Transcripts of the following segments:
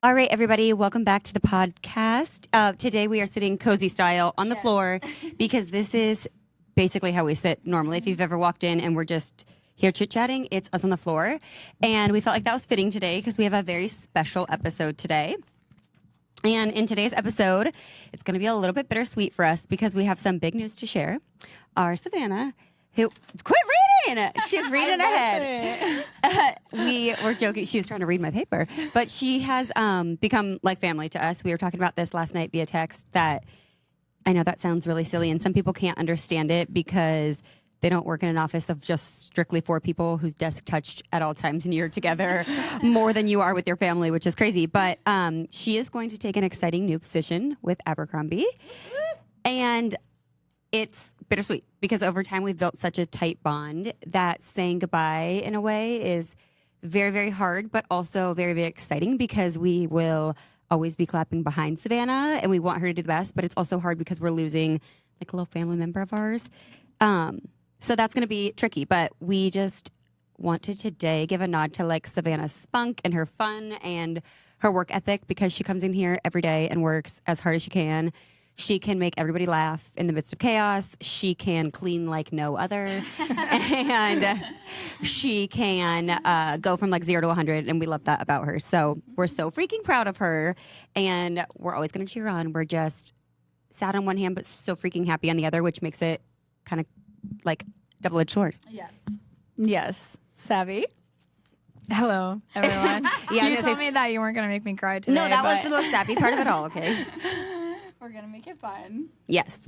All right, everybody, welcome back to the podcast. Today we are sitting cozy style on the floor because this is basically how we sit normally. If you've ever walked in and we're just here chit-chatting, it's us on the floor. And we felt like that was fitting today because we have a very special episode today. And in today's episode, it's going to be a little bit bittersweet for us because we have some big news to share. Our Savanna, who quit reading. She's reading ahead. We were joking. She was trying to read my paper, but she has become like family to us. We were talking about this last night via text. That I know that sounds really silly, and some people can't understand it because they don't work in an office of just strictly 4 people whose desk touched at all times, and you're together more than you are with your family, which is crazy. But she is going to take an exciting new position with Abercrombie, and it's bittersweet because over time we've built such a tight bond that saying goodbye in a way is very, very hard, but also very, very exciting because we will always be clapping behind Savanna and we want her to do the best, but it's also hard because we're losing like a little family member of ours. So that's going to be tricky, but we just wanted today give a nod to like Savanna's spunk and her fun and her work ethic because she comes in here every day and works as hard as she can. She can make everybody laugh in the midst of chaos. She can clean like no other. And she can go from like 0 to 100. And we love that about her. So we're so freaking proud of her. And we're always going to cheer on. We're just sad on one hand, but so freaking happy on the other, which makes it kind of like double-edged sword. Yes. Savvy. Hello, everyone. You told me that you weren't going to make me cry today. No, that was the most sappy part of it all, okay? We're going to make it fun. Yes.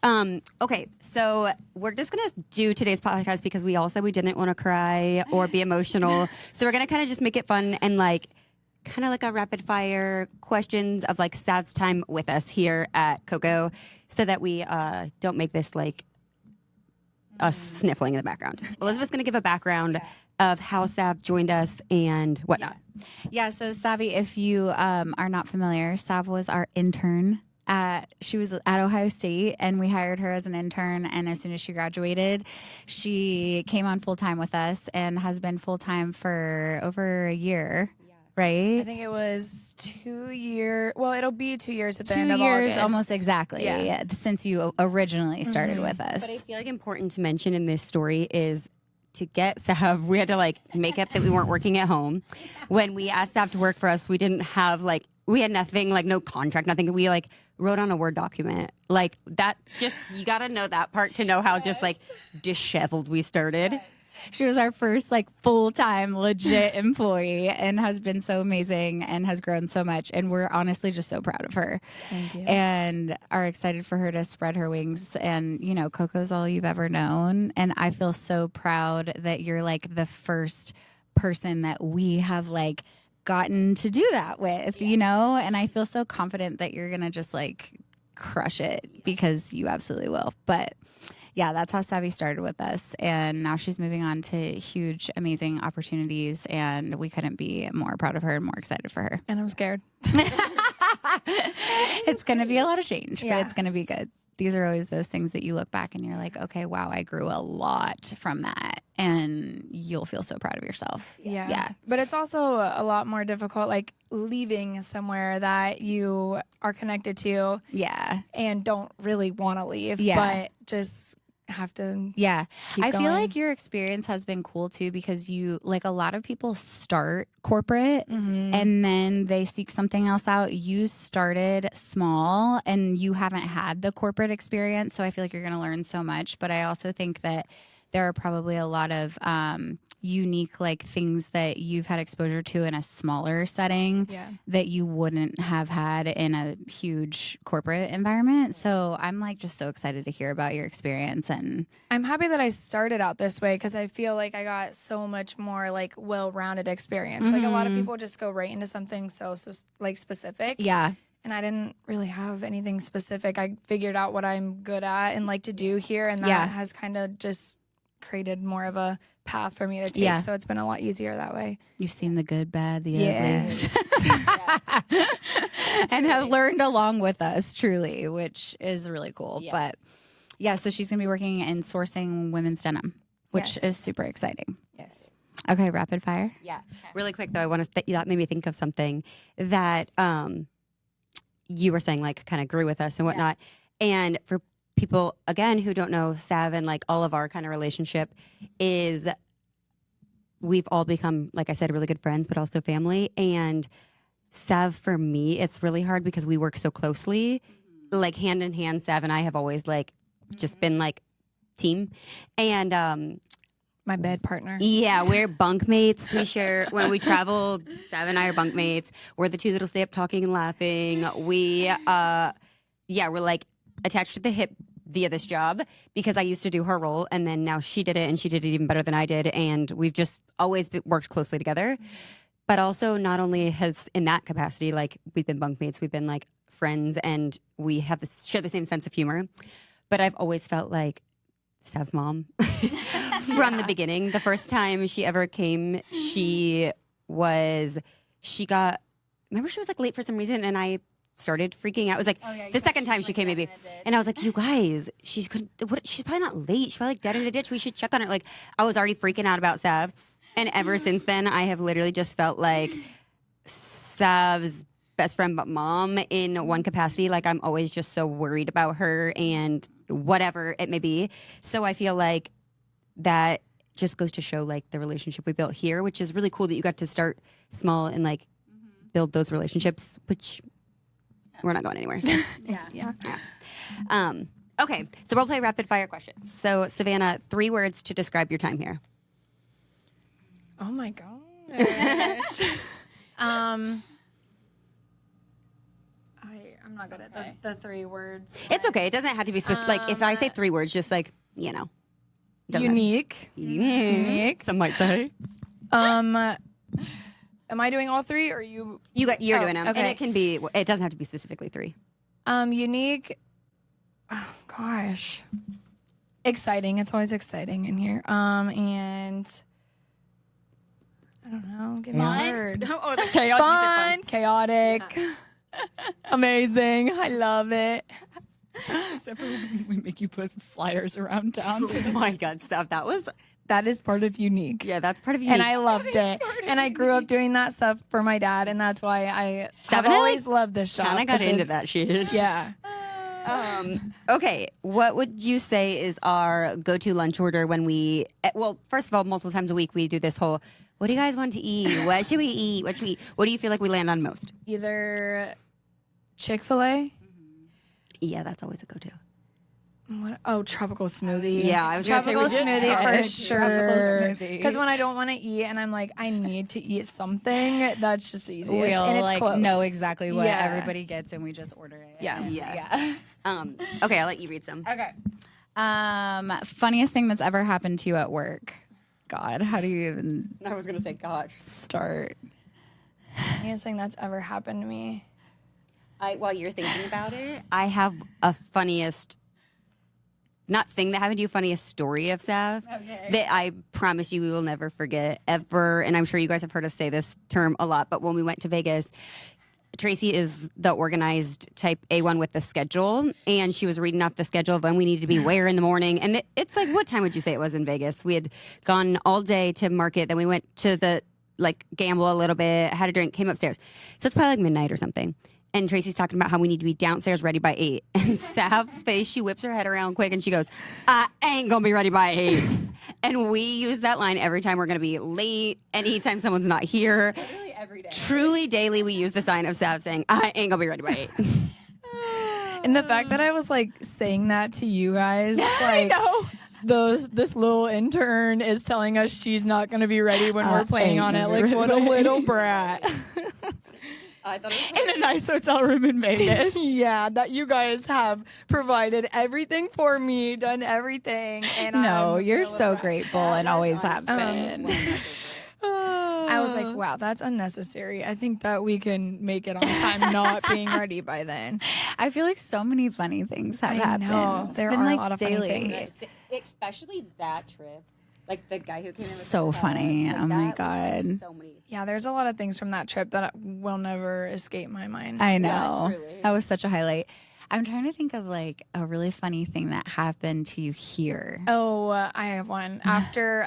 Okay, so we're just going to do today's podcast because we all said we didn't want to cry or be emotional. So we're going to kind of just make it fun and like kind of like a rapid fire questions of like Sav's time with us here at Coco so that we don't make this like us sniffling in the background. Elizabeth's going to give a background of how Sav joined us and whatnot. Yeah, so Savvy, if you are not familiar, Sav was our intern. She was at Ohio State, and we hired her as an intern. And as soon as she graduated, she came on full-time with us and has been full-time for over a year, right? I think it was 2 years. Well, it'll be 2 years at the 2 end of years, August. almost exactly, since you originally started with us. But I feel like important to mention in this story is to get Sav, we had to like make up that we weren't working at home. When we asked Sav to work for us, we didn't have like, we had nothing, like no contract, nothing. We like wrote on a Word document. Like that's just, you got to know that part to know how just like disheveled we started. She was our first like full-time legit employee and has been so amazing and has grown so much. And we're honestly just so proud of her. Thank you. And are excited for her to spread her wings. And, you know, Coco's all you've ever known. And I feel so proud that you're like the first person that we have like gotten to do that with, you know? And I feel so confident that you're going to just like crush it because you absolutely will. But yeah, that's how Savvy started with us. And now she's moving on to huge, amazing opportunities. And we couldn't be more proud of her and more excited for her. And I'm scared. It's going to be a lot of change, Yeah. but it's going to be good. These are always those things that you look back and you're like, okay, wow, I grew a lot from that. And you'll feel so proud of yourself. Yeah. But it's also a lot more difficult, like leaving somewhere that you are connected to. Yeah. And don't really want to leave. Yeah. But just have to. Yeah. Keep I feel going. like your experience has been cool too because you, like a lot of people start corporate and then they seek something else out. You started small and you haven't had the corporate experience. So I feel like you're going to learn so much. But I also think that there are probably a lot of unique like things that you've had exposure to in a smaller setting that you wouldn't have had in a huge corporate environment. So I'm like just so excited to hear about your experience. And I'm happy that I started out this way because I feel like I got so much more like well-rounded experience. Like a lot of people just go right into something so like specific. yeah. And I didn't really have anything specific. I figured out what I'm good at and like to do here. And that has kind of just created more of a path for me to take. So it's been a lot easier that way. You've seen the good, bad, the ugly. And have learned along with us, truly, which is really cool. Yeah. But yeah, so she's going to be working in sourcing women's denim, which is super exciting. Yes. Okay, rapid fire. Yeah. Really quick though, I want to. That made me think of something that you were saying, like, kind of grew with us and whatnot. And for people again who don't know Sav and like all of our kind of relationship is, we've all become, like I said, really good friends, but also family. And Sav, for me, it's really hard because we work so closely, like hand in hand. Sav and I have always like just been like team, and My bed partner. yeah, we're bunkmates. We share when we travel. Sav and I are bunkmates. We're the two that'll stay up talking and laughing. We're like attached to the hip via this job because I used to do her role, and then now she did it, and she did it even better than I did, and we've just always worked closely together. But also, not only has in that capacity, like we've been bunkmates, we've been like friends, and we have share the same sense of humor. But I've always felt like Sav's mom from the beginning. The first time she ever came, remember she was like late for some reason, and I started freaking out. It was like the second time she came, maybe, and I was like, "You guys, she's probably not late. She's probably like dead in a ditch. We should check on her." Like I was already freaking out about Sav, and ever since then, I have literally just felt like Sav's best friend, but mom in one capacity. Like I'm always just so worried about her and whatever it may be. So I feel like that just goes to show like the relationship we built here, which is really cool that you got to start small and like build those relationships, which we're not going anywhere. So. Yeah. Okay, so we'll play rapid fire questions. So Savanna, 3 words to describe your time here. Oh my gosh. I'm not good at the 3 words. It's okay. It doesn't have to be specific. Like if I say 3 words, just like, you know. Unique. Unique. Some might say. Am I doing all 3 or you? You're doing them. Okay. And it doesn't have to be specifically 3. Unique. Oh gosh. Exciting. It's always exciting in here. And I don't know. Give me a word. Oh, the chaos. Fun. Chaotic. Amazing. I love it. Except when we make you put flyers around town. Oh my God, stuff. That is part of Unique. Yeah, that's part of Unique. And I loved it. And I grew up doing that stuff for my dad, and that's why I have always loved this shop. Kind of got into that shit. Yeah. Okay, what would you say is our go-to lunch order when we? Well, first of all, multiple times a week we do this whole. What do you guys want to eat? What should we eat? What should we eat? What do you feel like we land on most? Either Chick-fil-A. Yeah, that's always a go-to. What? Oh, tropical smoothie. Yeah, I was tropical smoothie for sure. Smoothie. Because when I don't want to eat and I'm like, I need to eat something, that's just the easiest. And it's like close. know exactly what everybody gets, and we just order it. Yeah. Yeah. Okay, I'll let you read some. Okay. Funniest thing that's ever happened to you at work. God, how do you even I was gonna say, gosh. start? Funniest thing that's ever happened to me. While you're thinking about it, I have a funniest. Not thing that happened to you, funniest story of Sav that I promise you we will never forget ever. And I'm sure you guys have heard us say this term a lot, but when we went to Vegas, Tracy is the organized type A1 with the schedule, and she was reading off the schedule of when we needed to be where in the morning. And it's like, what time would you say it was in Vegas? We had gone all day to market, then we went to the gamble a little bit, had a drink, came upstairs. So it's probably like midnight or something. And Tracy's talking about how we need to be downstairs ready by 8. And Sav's face, she whips her head around quick and she goes, I ain't gonna be ready by 8. And we use that line every time we're gonna be late, anytime someone's not here. Literally every day. Truly daily, we use the sign of Sav saying, I ain't gonna be ready by 8. And the fact that I was like saying that to you guys, like this little intern is telling us she's not gonna be ready when we're playing on it. Like, what a little brat. I thought it was In a nice hotel room in Vegas. Yeah, that you guys have provided everything for me, done everything. And No, I'm you're a so little grateful and always have been. I was like, wow, that's unnecessary. I think that we can make it on time not being ready by then. I feel like so many funny things have happened. know. It's There been are a like lot of funny daily. things. especially that trip. Like the guy who came in with So the funny. like Oh my that, God. so many. Yeah, there's a lot of things from that trip that will never escape my mind. I know. truly. That was such a highlight. I'm trying to think of like a really funny thing that happened to you here. Oh, I have one. After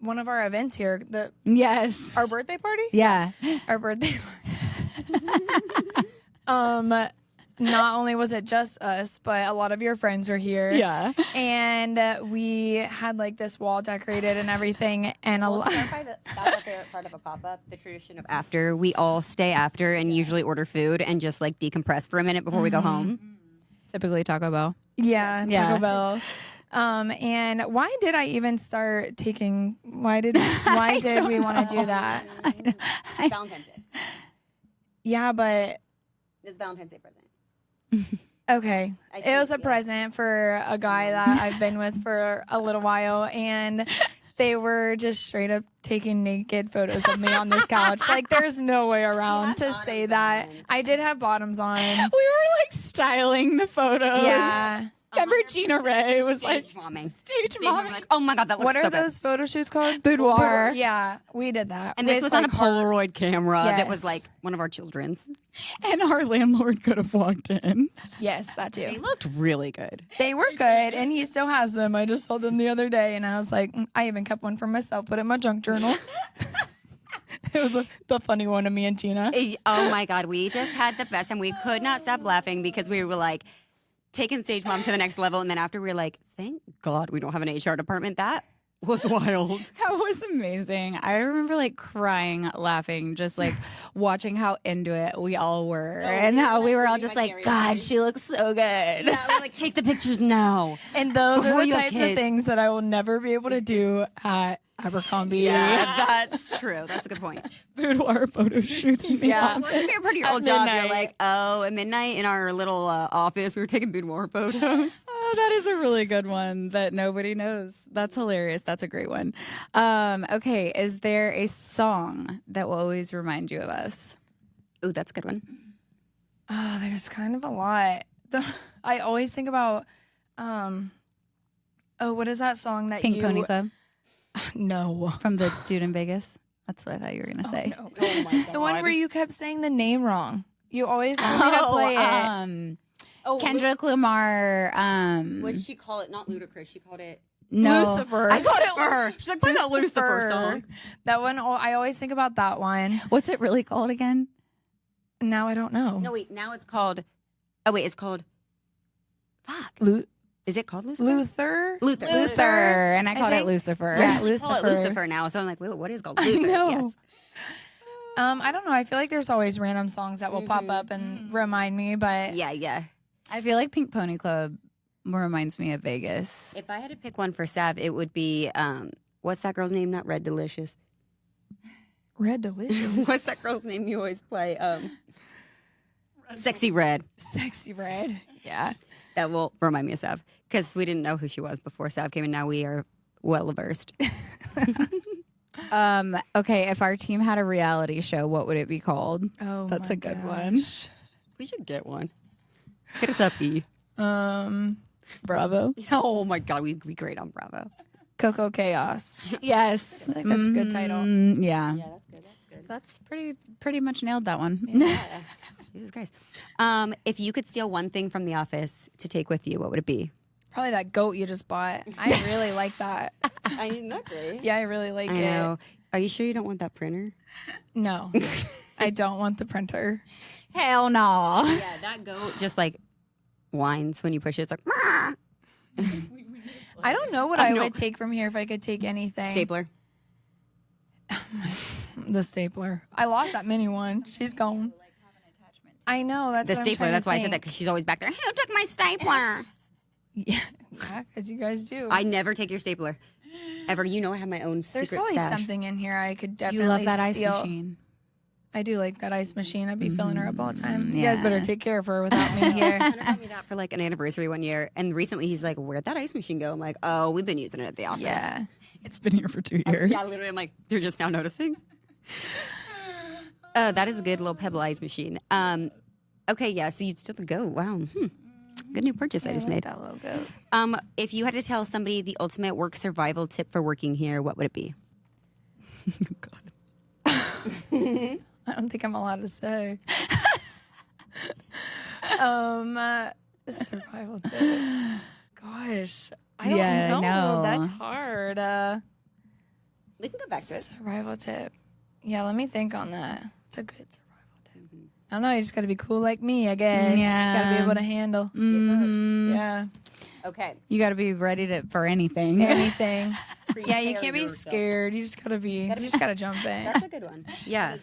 one of our events here. Yes. Our birthday party. Yeah. Our birthday party. Not only was it just us, but a lot of your friends were here. Yeah. And we had like this wall decorated and everything. And That's our favorite part of a pop-up, the tradition of after. We all stay after and usually order food and just like decompress for a minute before we go home. Typically Taco Bell. yeah, Yeah. Taco Bell. And why did I even start taking? Why did we want to do that? It's Valentine's Day. Yeah, but It's Valentine's Day present. okay. I It was a think, yeah. present for a guy that I've been with for a little while, and they were just straight up taking naked photos of me on this couch. Like, there's no way around to say that. on. I did have bottoms on. We were like styling the photos. Yeah. Remember Gina Ray was like Stage momming. stage Stage momming, mom. like, oh my god, that looks What so are good. those photo shoots called? Boudoir. Yeah, we did that. And this With, was on a like, heart- Polaroid camera that was Yes. like one of our children's. And our landlord could have walked in. Yes, that They too. looked really good. They were good, and he still has them. I just saw them the other day, and I was like, I even kept one for myself, put it in my junk journal. It was the funny one of me and Gina. Oh my god, we just had the best, and we could not stop laughing because we were like taking Stage Mom to the next level, and then after we were like, thank God we don't have an HR department. That was wild. That was amazing. I remember like crying, laughing, just like watching how into it we all were, and how we were all just like, God, she looks so good. Yeah, we're like, take the pictures now. And those Before are the you have types of kids. things that I will never be able to do at Abercrombie. Yeah, that's true. That's a good point. Boudoir photo shoots. In the Yeah. office. What's your favorite part of your At old job? You're midnight. like, oh, at midnight in our little office, we were taking boudoir photos. Oh, that is a really good one that nobody knows. That's hilarious. That's a great one. Okay, is there a song that will always remind you of us? Ooh, that's a good one. Oh, there's kind of a lot. I always think about, what is that song that Pink you... Pony Club No. from the Dude in Vegas. That's what I thought you were gonna say. No. Oh my God. The one where you kept saying the name wrong. You always told me to play it. Kendrick Lamar. What did she call it? Not ludicrous. She called it No, Lucifer. I called it. Lucifer. She's like, play that Lucifer song. That one, I always think about that one. What's it really called again? Now I don't know. No, wait. Now it's called. Oh wait, it's called. Fuck. Is it called Lucifer? Luther? Luther, and I called it think. Lucifer. Yeah, We call it Lucifer. Lucifer now. So I'm like, wait, what is it called? Luther. know. Yes. I don't know. I feel like there's always random songs that will pop up and remind me, but Yeah, yeah. I feel like Pink Pony Club reminds me of Vegas. If I had to pick one for Sav, it would be what's that girl's name? Not Red Delicious. Red Delicious. What's that girl's name you always play? Sexy Red. Sexy Red. Yeah. That will remind me of Sav because we didn't know who she was before Sav came, and now we are well versed. Okay, if our team had a reality show, what would it be called? Oh, That's my a good gosh. one. We should get one. Hit us up, E. Bravo. Oh my God, we'd be great on Bravo. Coco Chaos. Yes, I think that's a good title. Yeah, Yeah, that's good. That's good. that's pretty much nailed that one. Jesus Christ. If you could steal one thing from the office to take with you, what would it be? Probably that goat you just bought. I really like that. I mean, not great. Yeah, I really like I it. know. Are you sure you don't want that printer? No, I don't want the printer. Hell no. Yeah, that goat just like whines when you push it. It's like "Meow." I don't know what I I know. would take from here if I could take anything. Stapler. The stapler. I lost that mini one. She's gone. I know. That's The what I'm stapler. trying to That's why I said that think. because she's always back there. Who took my stapler? Yeah, because you guys do. I never take your stapler. Ever. You know I have my own There's secret probably stash. something in here I could You definitely love that ice steal. machine. I do like that ice machine. I'd be filling her up all the time. You yeah. guys better take care of her without me here. Hunter got me that for like an anniversary one year, and recently he's like, "Where'd that ice machine go?" I'm like, "Oh, we've been using it at the office." Yeah. It's been here for 2 years. Yeah, literally. I'm like, "You're just now noticing." That is a good little pebble ice machine. Okay, yeah. So you'd still go. Wow. Good new purchase I just made. That little goat. If you had to tell somebody the ultimate work survival tip for working here, what would it be? I don't think I'm allowed to say. Survival tip. Gosh, I don't Yeah, know. no. That's hard. We can go back to it. Survival tip. Yeah, let me think on that. It's a good survival tip. I don't know. You just got to be cool like me, I guess. Yeah. Got to be able to handle. Yeah. Okay. You got to be ready for anything. Anything. Yeah, you Prepare can't be yourself. scared. You just got to be. You just got to jump in. That's a good one. Yeah.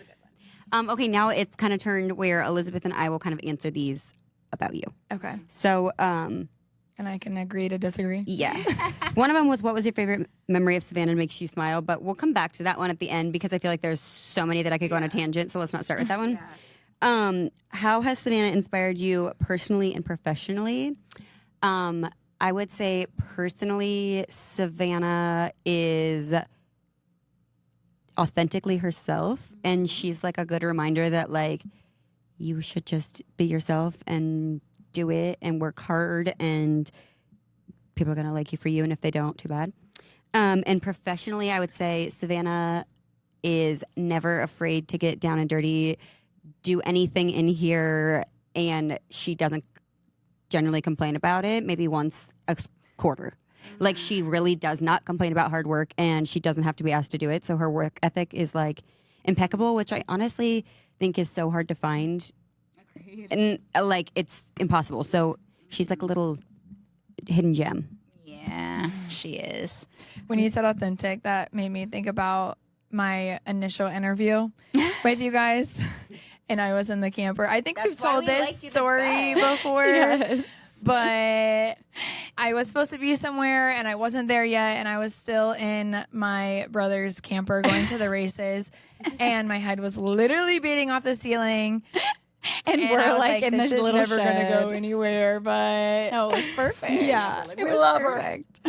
Okay, now it's kind of turned where Elizabeth and I will kind of answer these about you. Okay. So, And I can agree to disagree. yeah. One of them was, what was your favorite memory of Savanna makes you smile? But we'll come back to that one at the end because I feel like there's so many that I could go on a tangent. So let's not start with that one. How has Savanna inspired you personally and professionally? I would say personally, Savanna is authentically herself. And she's like a good reminder that like you should just be yourself and do it and work hard, and people are going to like you for you. And if they don't, too bad. And professionally, I would say Savanna is never afraid to get down and dirty, do anything in here, and she doesn't generally complain about it, maybe once a quarter. Like, she really does not complain about hard work, and she doesn't have to be asked to do it. So her work ethic is like impeccable, which I honestly think is so hard to find. And like, it's impossible. So she's like a little hidden gem. Yeah, she is. When you said authentic, that made me think about my initial interview with you guys. And I was in the camper. I think we've told this story before. Yes. But I was supposed to be somewhere and I wasn't there yet. And I was still in my brother's camper going to the races. And my head was literally beating off the ceiling. And I we're was like in this this is little never shed. gonna go anywhere. But No, it was perfect. yeah, It we was love her. perfect.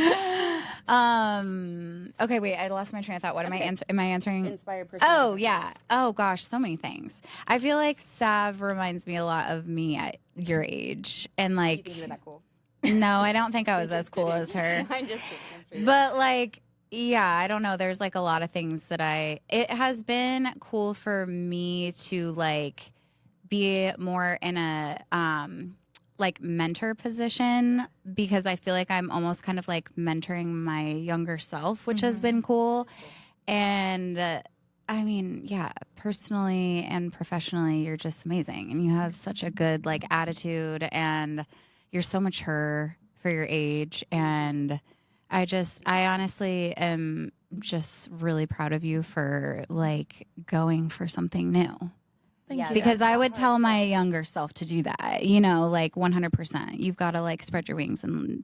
Okay, wait. I lost my train of thought. What am I answering? Am I answering? Inspire person. Oh yeah. Oh gosh, so many things. I feel like Sav reminds me a lot of me at your age, and You like, think you're that cool? no, I don't think I was as cool as her. I'm just kidding. I'm sure. But like, yeah, I don't know. There's like a lot of things that it has been cool for me to like be more in a like mentor position, because I feel like I'm almost kind of like mentoring my younger self, which has been cool. And I mean, yeah, personally and professionally, you're just amazing, and you have such a good like attitude, and you're so mature for your age. And I honestly am just really proud of you for like going for something new. Thank you. Because I would tell my younger self to do that, you know, like 100%. You've got to like spread your wings and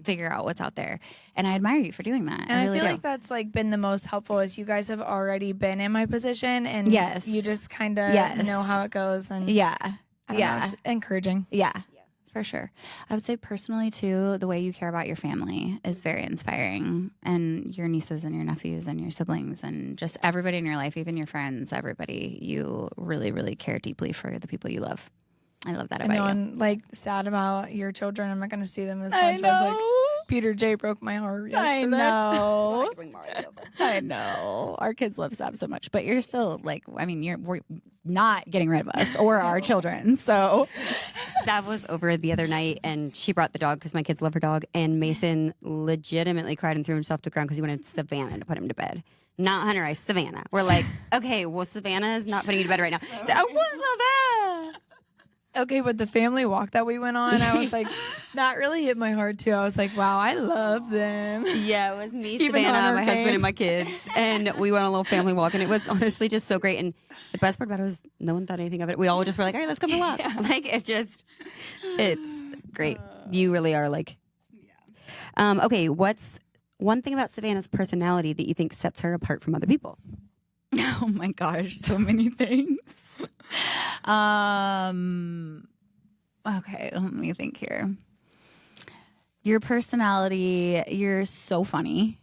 figure out what's out there. And I admire you for doing that. And I really feel do. like that's like been the most helpful, is you guys have already been in my position, and Yes. you just kind of Yes. know how it goes. And Yeah. I don't know, Yeah. it's encouraging. Yeah. For sure. I would say personally too, the way you care about your family is very inspiring, and your nieces and your nephews and your siblings and just everybody in your life, even your friends, everybody, you really, really care deeply for the people you love. I love that I about know you. I'm like sad about your children. I'm not going to see them as much I as know. like Peter J broke my heart yesterday. I know. I could bring Marley over. I know. Our kids love Sav so much, but you're still like, I mean, we're not getting rid of us or our children. So Sav was over the other night, and she brought the dog because my kids love her dog. And Mason legitimately cried and threw himself to the ground because he wanted Savanna to put him to bed. Not Hunter Ice, Savanna. We're like, okay, well, Savanna is not putting you to bed right now. So, I want Savanna. Okay, but the family walk that we went on, I was like, that really hit my heart too. I was like, wow, I love them. Yeah, it was me, Even Savanna, Hunter my husband, came. and my kids. And we went on a little family walk, and it was honestly just so great. And the best part about it was no one thought anything of it. We all just were like, all right, let's go for a walk. Like, it's great. You really are like, okay, what's one thing about Savannah's personality that you think sets her apart from other people? oh my gosh, so many things. Okay, let me think here. Your personality, you're so funny,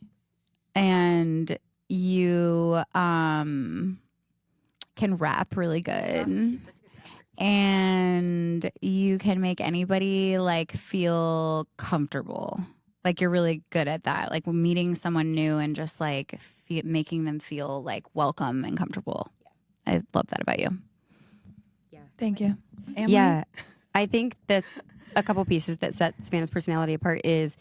and you can rap really good. And you can make anybody like feel comfortable. Like, you're really good at that. Like, meeting someone new and just like making them feel like welcome and comfortable. I love that about you. Thank you. Am Yeah. I think that a couple pieces that set Savannah's personality apart is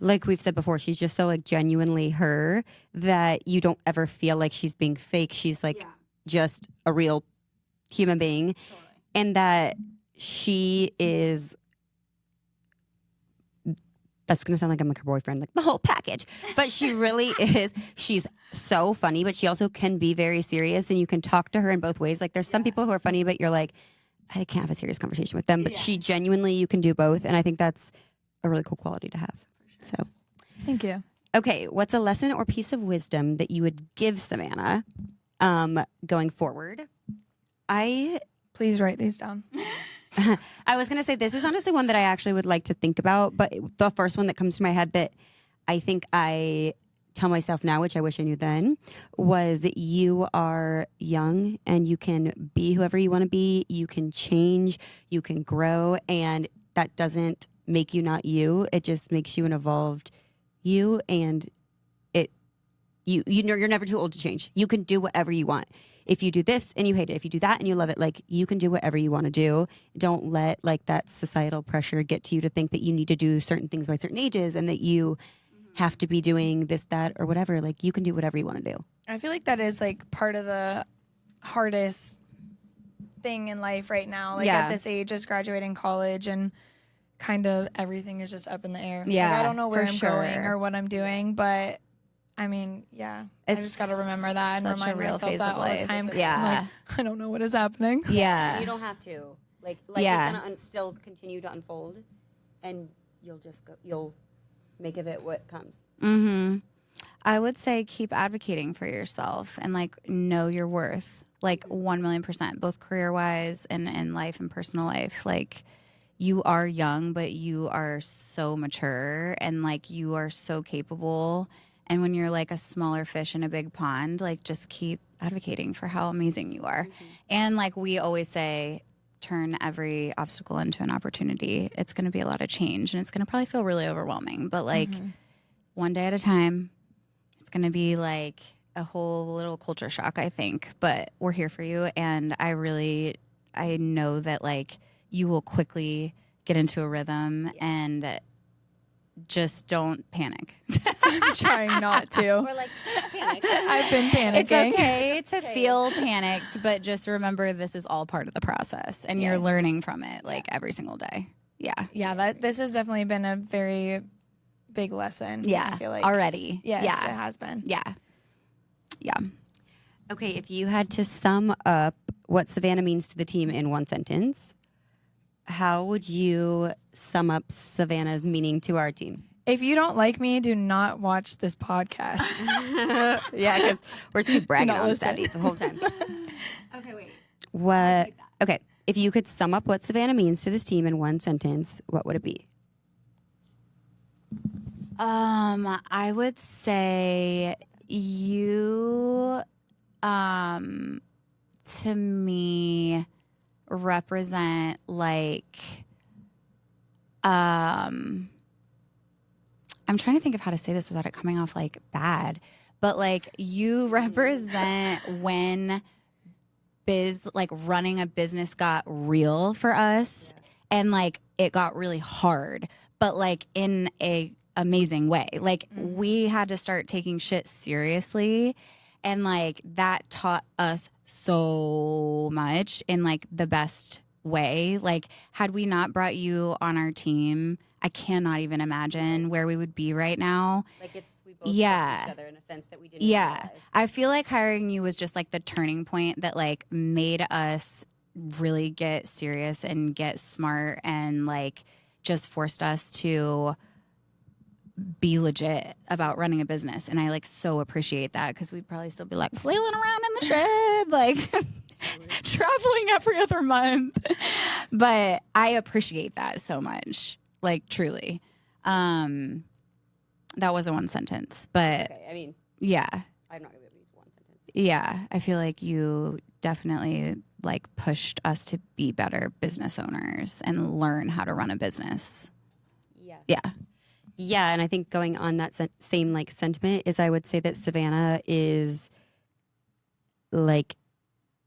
like we've said before, she's just so like genuinely her that you don't ever feel like she's being fake. She's like just a real human being. Totally. And that she is, that's going to sound like I'm like her boyfriend, like the whole package. But she really is. She's so funny, but she also can be very serious, and you can talk to her in both ways. Like there's some people who are funny, but you're like, I can't have a serious conversation with them. But she genuinely, you can do both. And I think that's a really cool quality to have. So thank you. Okay, what's a lesson or piece of wisdom that you would give Savanna going forward? Please write these down. I was going to say, this is honestly one that I actually would like to think about, but the first one that comes to my head that I think I tell myself now, which I wish I knew then, was that you are young and you can be whoever you want to be. You can change, you can grow, and that doesn't make you not you. It just makes you an evolved you, and you're never too old to change. You can do whatever you want. If you do this and you hate it, if you do that and you love it, like you can do whatever you want to do. Don't let like that societal pressure get to you to think that you need to do certain things by certain ages and that you have to be doing this, that, or whatever. Like you can do whatever you want to do. I feel like that is like part of the hardest thing in life right now. Like at this age, just graduating college and kind of everything is just up in the air. Yeah, like, I don't know where I'm sure. going or what I'm doing, but I mean, I just got to remember that and remind myself that all the time. I'm like, I don't know what is happening. Yeah. You don't have to. Like it's gonna still continue to unfold, and you'll just you'll make of it what comes. Mm-hmm. I would say keep advocating for yourself and like know your worth, like 1,000,000%, both career-wise and in life and personal life. Like you are young, but you are so mature and like you are so capable. And when you're like a smaller fish in a big pond, like just keep advocating for how amazing you are. Mm-hmm. And like we always say, turn every obstacle into an opportunity. It's going to be a lot of change and it's going to probably feel really overwhelming, but like one day at a time, it's going to be like a whole little culture shock, I think, but we're here for you. And I know that like you will quickly get into a rhythm and just don't panic. I'm trying not to. Or like panic. I've been panicking. It's okay to feel panicked, but just remember this is all part of the process and you're learning from it like every single day. Yeah. Yeah, this has definitely been a very big lesson. Yeah. I feel like already. Yes, yeah. it has been. Yeah. Yeah. Okay, if you had to sum up what Savanna means to the team in one sentence, how would you sum up Savanna's meaning to our team? If you don't like me, do not watch this podcast. Yeah, because we're just going to be bragging on listen. Sadie the whole time. Okay, wait. What? Okay, if you could sum up what Savanna means to this team in one sentence, what would it be? I would say you, to me, represent like, I'm trying to think of how to say this without it coming off like bad, but like you represent when like running a business got real for us and like it got really hard, but like in a amazing way. Like we had to start taking shit seriously and like that taught us so much in like the best way. Like had we not brought you on our team, I cannot even imagine where we would be right now. Like we both each other in a sense that we didn't realize. I feel like hiring you was just like the turning point that like made us really get serious and get smart and like just forced us to be legit about running a business. And I like so appreciate that because we'd probably still be like flailing around in the shed, like traveling every other month. But I appreciate that so much, like truly. That wasn't one sentence, but Okay, I mean, yeah. I'm not going to be able to use one sentence. Yeah, I feel like you definitely like pushed us to be better business owners and learn how to run a business. Yeah. Yeah. Yeah, and I think going on that same like sentiment is I would say that Savanna is like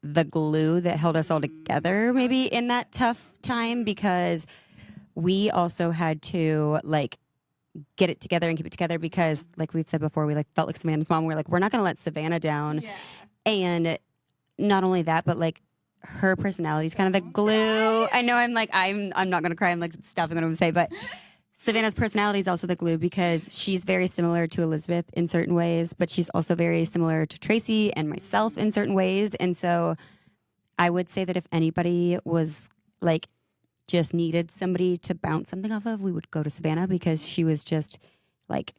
the glue that held us all together maybe in that tough time because we also had to like get it together and keep it together because, like we've said before, we like felt like Savannah's mom. We're like, we're not going to let Savanna down. Yeah. And not only that, but like her personality is kind of the glue. I know I'm not going to cry. I'm like stopping what I'm going to say, but Savannah's personality is also the glue because she's very similar to Elizabeth in certain ways, but she's also very similar to Tracy and myself in certain ways. And so I would say that if anybody was like just needed somebody to bounce something off of, we would go to Savanna because she was just like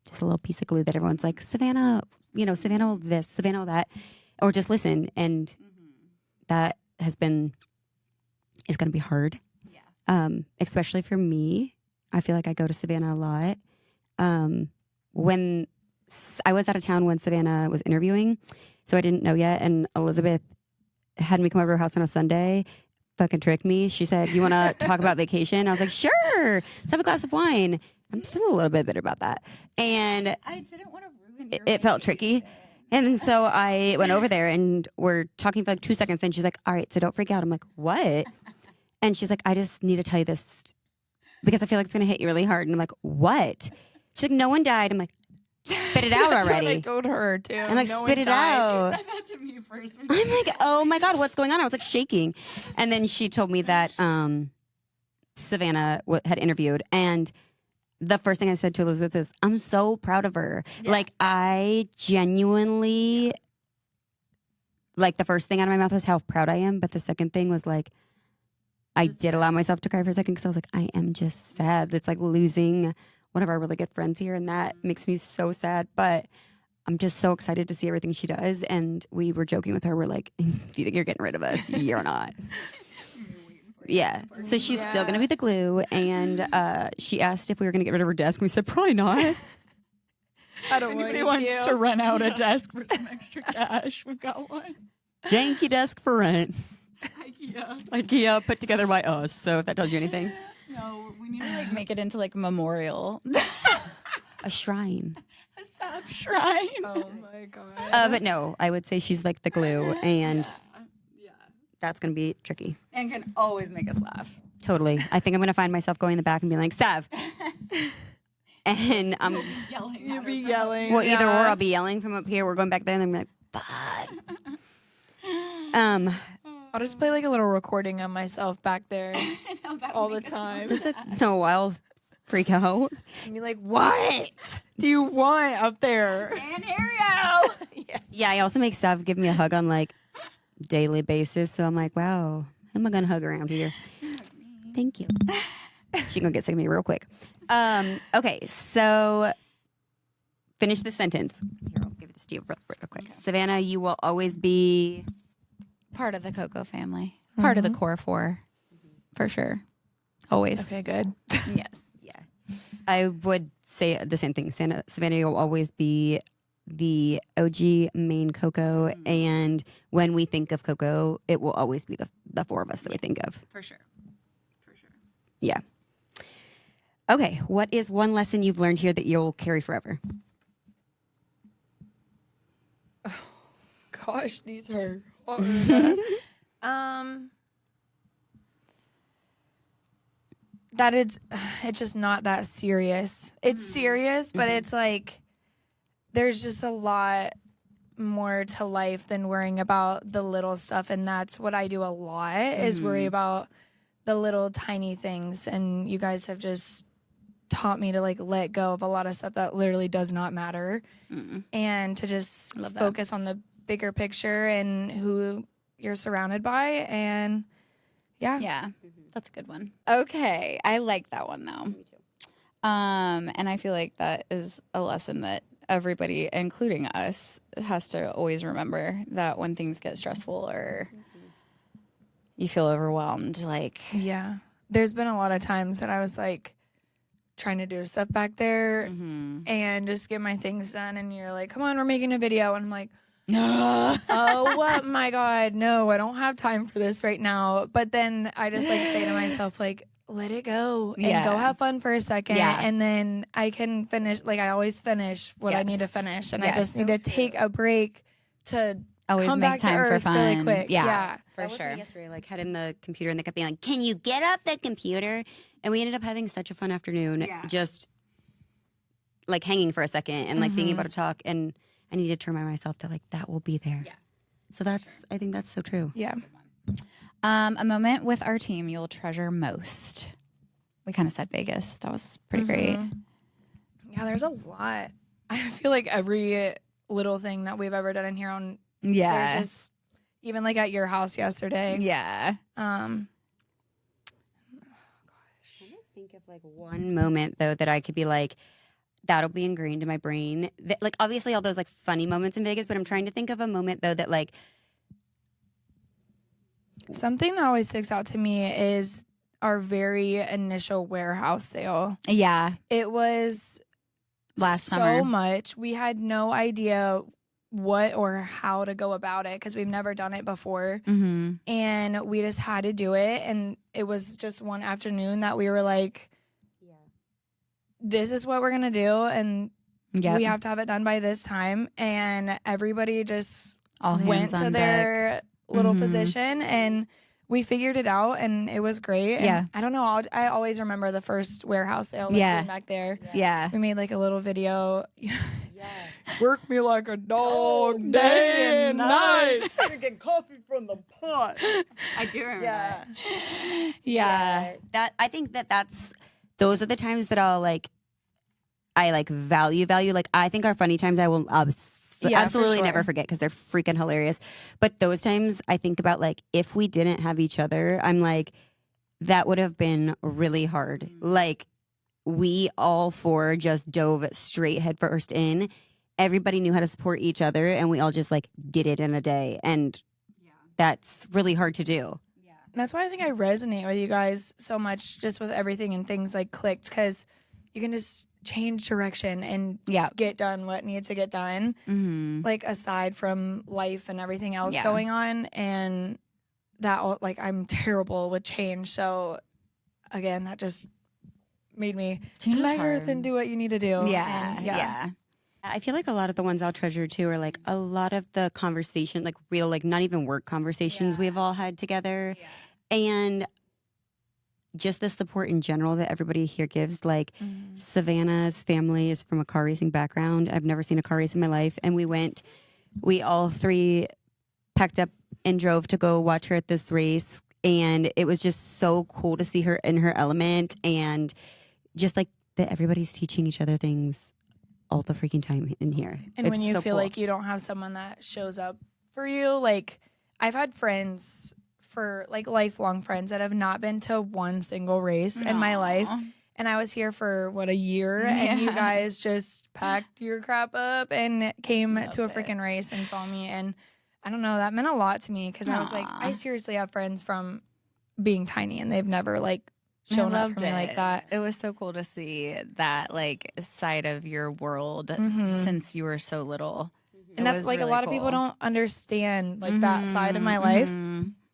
just a little piece of glue that everyone's like, Savanna, Savanna will this, Savanna will that, or just listen. And that is going to be hard. Yeah. Especially for me. I feel like I go to Savanna a lot. When I was out of town when Savanna was interviewing, so I didn't know yet, and Elizabeth had me come over to her house on a Sunday, fucking tricked me. She said, you want to talk about vacation? I was like, sure, let's have a glass of wine. I'm still a little bit bitter about that. And I didn't want to ruin your it felt tricky. And so I went over there and we're talking for like 2 seconds. And she's like, all right, so don't freak out. I'm like, what? And she's like, I just need to tell you this because I feel like it's going to hit you really hard. And I'm like, what? She's like, no one died. I'm like, spit it out already. I told her too. I'm like, spit it out. She said that to me first. I'm like, oh my God, what's going on? I was like shaking. And then she told me that Savanna had interviewed. And the first thing I said to Elizabeth is, I'm so proud of her. Yeah. Like, I genuinely, like, the first thing out of my mouth was how proud I am. But the second thing was like, I did allow myself to cry for a second because I was like, I am just sad. It's like losing one of our really good friends here. And that makes me so sad. But I'm just so excited to see everything she does. And we were joking with her. We're like, if you think you're getting rid of us, you're not. Yeah. So she's still going to be the glue. And she asked if we were going to get rid of her desk. And we said, probably not. I don't want Anybody wants to rent out a desk for some extra cash, we've got one. Janky desk for rent. IKEA put together by us. So if that tells you anything. No, we need to like make it into like a memorial. A shrine. A sad shrine. Oh my God. But no, I would say she's like the glue. And that's going to be tricky. And can always make us laugh. Totally. I think I'm going to find myself going in the back and being like, Sav. And I'm yelling. You'll be yelling. Well, either or I'll be yelling from up here. We're going back there and I'm like, fuck. I'll just play like a little recording of myself back there all the time. No, I'll freak out. And be like, what do you want up there? Scenario. Yes. Yeah, I also make Sav give me a hug on like daily basis. So I'm like, wow, who am I going to hug around here? Thank you. She gonna get sick of me real quick. Okay, so finish the sentence. Here, I'll give this to you real quick. Okay. Savanna, you will always be part of the Coco family. Part of the core four. For sure. Always. Okay, good. Yes. Yeah. I would say the same thing. Savanna, you'll always be the OG main Coco. And when we think of Coco, it will always be the four of us that we think of. For sure. Yeah. Okay. What is one lesson you've learned here that you'll carry forever? Oh, gosh, these are hard. That it's just not that serious. It's serious, but it's like there's just a lot more to life than worrying about the little stuff, and that's what I do a lot is worry about the little tiny things. And you guys have just taught me to like let go of a lot of stuff that literally does not matter and to just focus on the bigger picture and who you're surrounded by. And yeah, that's a good one. Okay, I like that one though. Me too. And I feel like that is a lesson that everybody, including us, has to always remember, that when things get stressful or you feel overwhelmed, like there's been a lot of times that I was like trying to do stuff back there and just get my things done, and you're like, come on, we're making a video, and I'm like, oh my God, no, I don't have time for this right now. But then I just like say to myself, like, let it go and go have fun for a second, and then I can finish. Like, I always finish what I need to finish, and I just need to take a break to always come make back time to for earth fun. really quick. Yeah. For That was sure. me yesterday, like had in the computer, and they kept being like, "Can you get up the computer?" And we ended up having such a fun afternoon, just like hanging for a second and like being able to talk. And I needed to remind myself that like that will be there. Yeah. So I think that's so true. Yeah. A moment with our team you'll treasure most. We kind of said Vegas. That was pretty great. Yeah, there's a lot. I feel like every little thing that we've ever done in here on there's just even like at your house yesterday. Yeah. I think of like one moment though that I could be like, that'll be ingrained in my brain. Like obviously all those like funny moments in Vegas, but I'm trying to think of a moment though that like something that always sticks out to me is our very initial warehouse sale. Yeah. It was last so summer. much. We had no idea what or how to go about it because we've never done it before. And we just had to do it. And it was just one afternoon that we were like, this is what we're going to do. And we have to have it done by this time. And everybody just all went hands to on their deck. little position and we figured it out and it was great. And Yeah. I don't know. I always remember the first warehouse sale like being back there. Yeah. We made like a little video. Work me like a dog day and night. drinking coffee from the pot. I do remember that. Yeah. That I think those are the times that I value. Like I think our funny times I will absolutely never forget because they're freaking hilarious. But those times I think about like if we didn't have each other, I'm like that would have been really hard. Like we all four just dove straight headfirst in. Everybody knew how to support each other and we all just like did it in a day. And that's really hard to do. That's why I think I resonate with you guys so much just with everything and things like clicked because you can just change direction and get done what needs to get done. Like aside from life and everything else going on. And that like I'm terrible with change. So again, that just made me measure and do what you need to do. Yeah. I feel like a lot of the ones I'll treasure too are like a lot of the conversation, like real, like not even work conversations we've all had together. And just the support in general that everybody here gives. Like Savanna's family is from a car racing background. I've never seen a car race in my life. And we all three packed up and drove to go watch her at this race. And it was just so cool to see her in her element and just like that everybody's teaching each other things all the freaking time in here. And when you feel like you don't have someone that shows up for you, like I've had friends for like lifelong friends that have not been to one single race in my life. And I was here for a year and you guys just packed your crap up and came to a freaking race and saw me. And I don't know, that meant a lot to me because I was like, I seriously have friends from being tiny and they've never like shown up for me like that. It was so cool to see that like side of your world since you were so little. And that's like really a lot of people don't understand like that side of my life.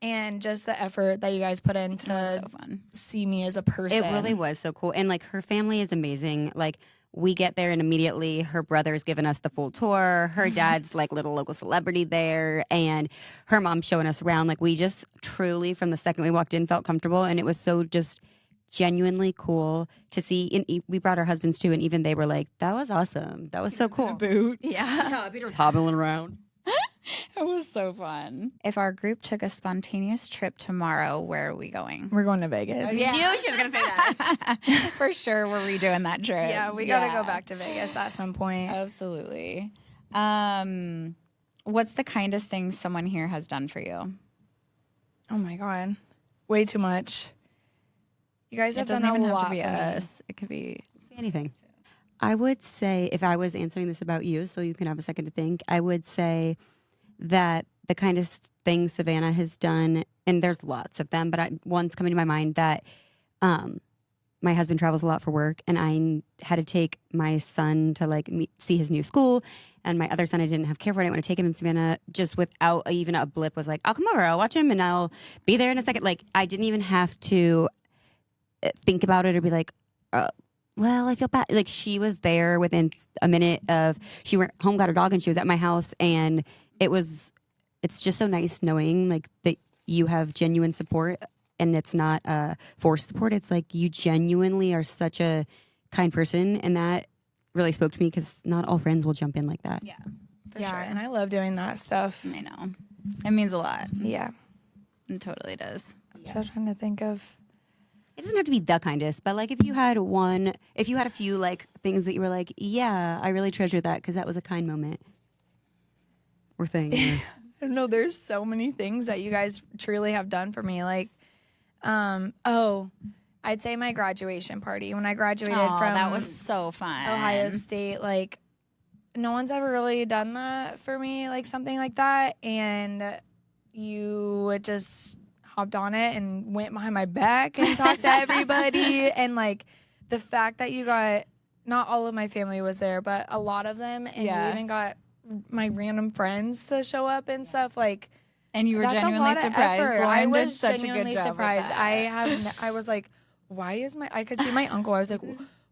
And just the effort that you guys put in to see me as a person. It really was so cool. And like her family is amazing. Like we get there and immediately her brother's giving us the full tour. Her dad's like little local celebrity there. And her mom's showing us around. Like we just truly from the second we walked in felt comfortable. And it was so just genuinely cool to see. And we brought our husbands too. And even they were like, that was awesome. That was so cool. Boot. Yeah. Peter's hobbling around. It was so fun. If our group took a spontaneous trip tomorrow, where are we going? We're going to Vegas. I knew she was going to say that. For sure, we're redoing that trip. Yeah, we got to go back to Vegas at some point. Absolutely. What's the kindest thing someone here has done for you? Oh my God. Way too much. You guys have done a lot for me. It could be anything. I would say, if I was answering this about you, so you can have a second to think, I would say that the kindest thing Savanna has done, and there's lots of them, but one's coming to my mind that my husband travels a lot for work, and I had to take my son to see his new school, and my other son I didn't have care for. I didn't want to take him, and Savannah, just without even a blip, was like, I'll come over, I'll watch him, and I'll be there in a second. Like, I didn't even have to think about it or be like, well, I feel bad. Like she was there within a minute of, she went home, got her dog, and she was at my house. And it's just so nice knowing like that you have genuine support and it's not forced support. It's like you genuinely are such a kind person, and that really spoke to me because not all friends will jump in like that. Yeah. Yeah, Sure. and I love doing that stuff. I know. It means a lot. Yeah. It totally does. I'm so trying to think of. It doesn't have to be the kindest, but like if you had a few like things that you were like, yeah, I really treasure that because that was a kind moment or thing. I don't know. There's so many things that you guys truly have done for me. Like, I'd say my graduation party when I graduated from that was so fun. Ohio State. Like, no one's ever really done that for me, like something like that. And you just hopped on it and went behind my back and talked to everybody. And like the fact that you got, not all of my family was there, but a lot of them, and you even got my random friends to show up and stuff. Like, And you were that's genuinely a lot surprised. Of effort. Lauren I did was such a genuinely good job surprised. with that. I was like, why is I could see my uncle. I was like,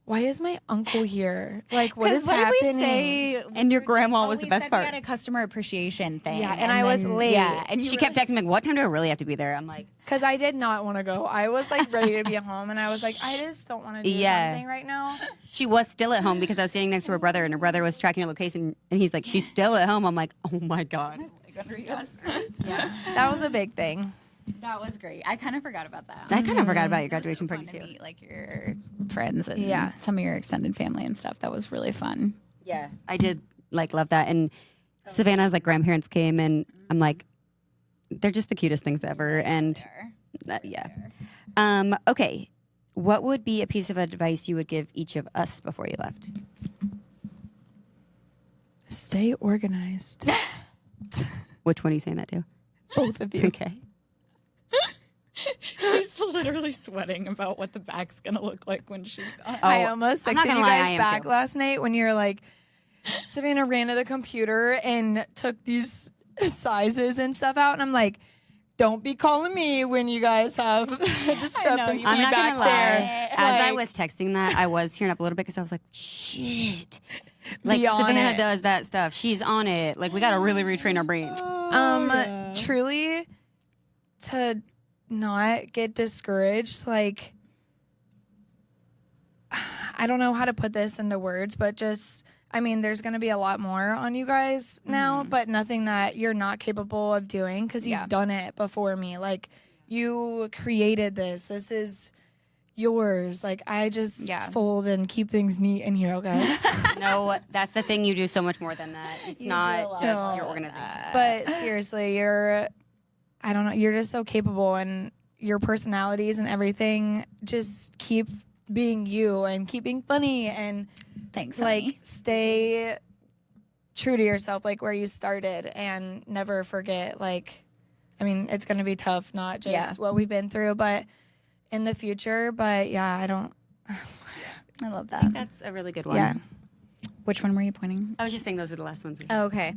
why is my uncle here? Like, what is happening? Did we say? And your grandma was the best We part. had a customer appreciation thing. Yeah, and I was late. Yeah, and She kept texting me, like, what time do I really have to be there? I'm like, Because I did not want to go. I was like ready to be home, and I was like, I just don't want to do something right now. she was still at home because I was standing next to her brother, and her brother was tracking her location, and he's like, she's still at home. I'm like, oh my God. Yeah, that was a big thing. That was great. I kind of forgot about that. I kind of forgot about your It was so graduation fun party to too. meet, like your friends and Yeah. some of your extended family and stuff. That was really fun. Yeah, I did like love that. And Savannah's like grandparents came, and I'm like, they're just the cutest things ever. And okay, what would be a piece of advice you would give each of us before you left? Stay organized. Which one are you saying that to? Both of you. Okay. She's literally sweating about what the back's gonna look like when she's done. I almost I'm not texted gonna you lie, guys I am back too. last night when you're like, Savannah ran to the computer and took these sizes and stuff out, and I'm like, don't be calling me when you guys have a discrepancy I'm not back gonna lie. there. As I Like, was texting that, I was tearing up a little bit because I was like, shit. Like Be on Savannah it. does that stuff. She's on it. Like we gotta really retrain our brains. truly, to not get discouraged, like, I don't know how to put this into words, but just, I mean, there's going to be a lot more on you guys now, but nothing that you're not capable of doing because you've done it before me. Like, you created this. This is yours. Like, I just fold and keep things neat in here, okay? No, that's the thing. You do so much more than that. It's not just your organization. But seriously, I don't know, you're just so capable, and your personalities and everything, just keep being you and keep being funny and Thanks, like honey. stay true to yourself, like where you started, and never forget, like, I mean, it's going to be tough, not just what we've been through, but in the future. But yeah, I love that. That's a really good one. Yeah. Which one were you pointing? I was just saying those were the last ones. Oh, okay.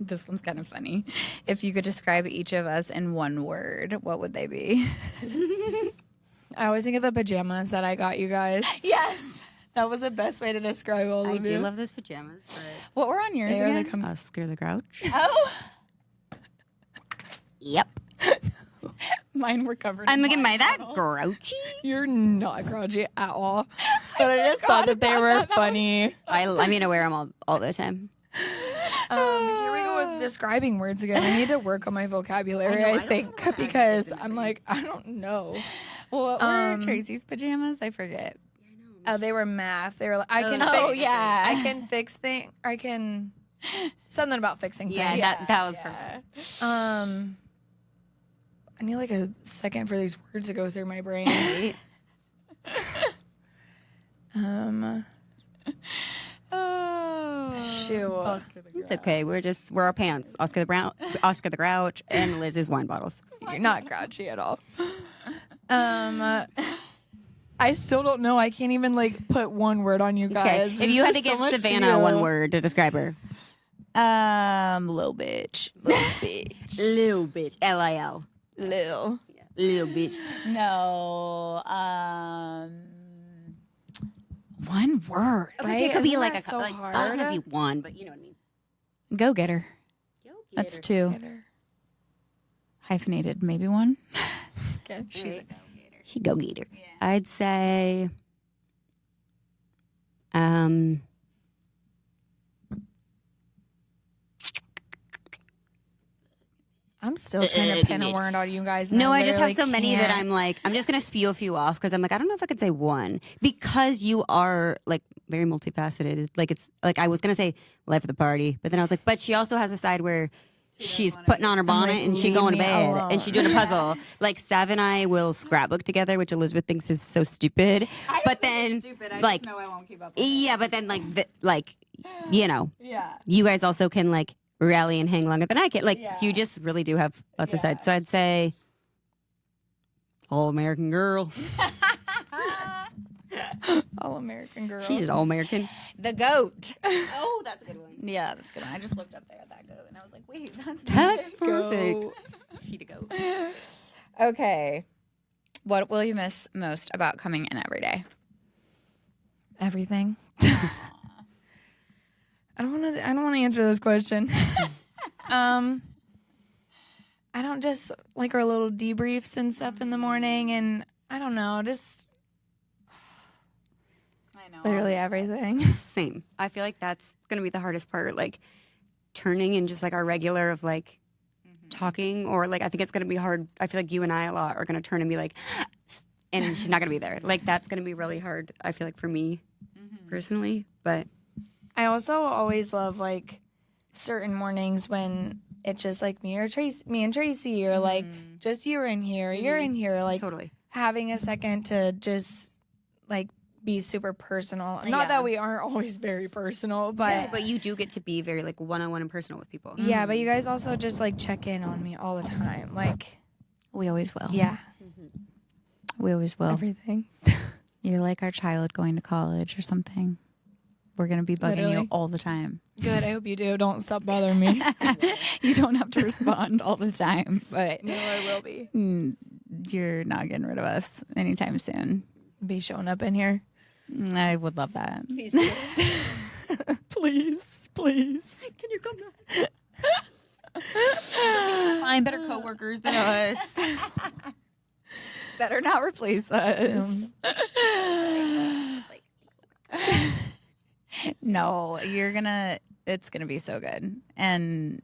This one's kind of funny. If you could describe each of us in one word, what would they be? I always think of the pajamas that I got you guys. Yes. That was the best way to describe all I of do you. love those pajamas. What were on yours They are again? the Oscar the Grouch. Oh. Yep. Mine were covered I'm in looking wine by that bottles. grouchy. You're not grouchy at all. But I just thought that they were funny. I mean, I wear them all the time. Here we go with describing words again. I need to work on my vocabulary, I think, because I'm like, I don't know. What were Tracy's pajamas? I forget. Oh, they were math. They were like, I can fix things. I can something about fixing things. Yeah, that was perfect. I need like a second for these words to go through my brain. Shoot. It's okay. We're our pants. Oscar the Grouch, and Liz is wine bottles. You're not grouchy at all. I still don't know. I can't even like put one word on you Okay. guys. If you had to give Savannah one word to describe her, Little bitch. Little bitch. little bitch. Lil. Lil. Little bitch. No. One word. Right? It could be Isn't like that a so like, hard? doesn't have to be one, but you know what I mean. Go get her. Go get That's her. two. Get her. hyphenated, maybe one. Okay. She's Right. a go-getter. She go-getter. Yeah. I'd say I'm still trying to pin a word on you guys. And no, I just have literally so many that can't. I'm like, I'm just going to spew a few off because I'm like, I don't know if I could say one because you are like very multifaceted. Like it's like I was going to say life of the party, but then I was like, but she also has a side where she's putting on her bonnet like, and she leave going to me bed alone. and she's doing a puzzle. Like Sav and I will scrapbook together, which Elizabeth thinks is so stupid. But then like, know I won't keep up. yeah, but then like, you know, Yeah. you guys also can like rally and hang longer than I can. Like Yeah. you just really do have lots of sides. So I'd say all American girl. All American girl. She's all American. The goat. Oh, that's a good one. Yeah, that's a good one. I just looked up there at that goat and I was like, wait, that's That's me. perfect. She to go. Okay. What will you miss most about coming in every day? Everything. I don't want to answer this question. I don't just like our little debriefs and stuff in the morning, and I don't know, just I know. literally everything. Same. I feel like that's gonna be the hardest part. Like turning in just like our regular of like talking, or like I think it's gonna be hard. I feel like you and I a lot are gonna turn and be like, and she's not gonna be there. Like that's gonna be really hard. I feel like for me personally, but I also always love like certain mornings when it's just like me and Tracy, or like just you're in here, you're in here, like totally. having a second to just like be super personal. Yeah. Not that we aren't always very personal, but But you do get to be very like one-on-one and personal with people. yeah, but you guys also just like check in on me all the time. Like, We always will. yeah, We always will. everything. You're like our child going to college or something. We're going to be bugging you Literally. all the time. Good. I hope you do. Don't stop bothering me. You don't have to respond all the time, but No, I will be. you're not getting rid of us anytime soon. Be showing up in here. I would love that. Please, please. Can you come back? Find better coworkers than us. Better not replace us. No, it's gonna be so good. And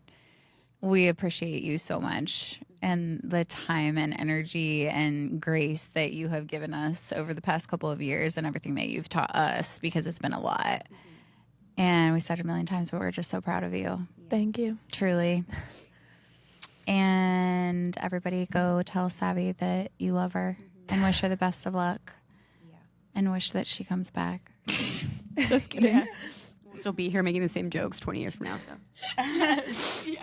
we appreciate you so much and the time and energy and grace that you have given us over the past couple of years and everything that you've taught us, because it's been a lot. And we said it a million times, but we're just so proud of you. Thank you. Truly. And everybody go tell Savvy that you love her and wish her the best of luck. Yeah. And wish that she comes back. Just kidding. Yeah. We'll still be here making the same jokes 20 years from now. So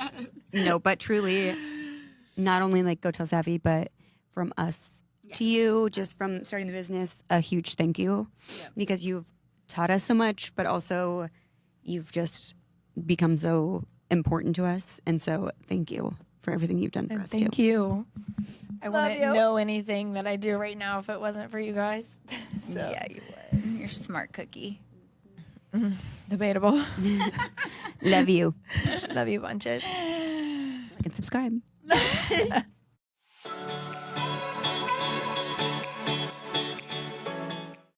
no, but truly, not only like go tell Savvy, but from us to you, just from starting the business, a huge thank you because you've taught us so much, but also you've just become so important to us. And so thank you for everything you've done for us Thank too. you. I Love wouldn't you. know anything that I do right now if it wasn't for you guys. So Yeah, you would. You're a smart cookie. debatable. Love you. Love you bunches. Like and subscribe.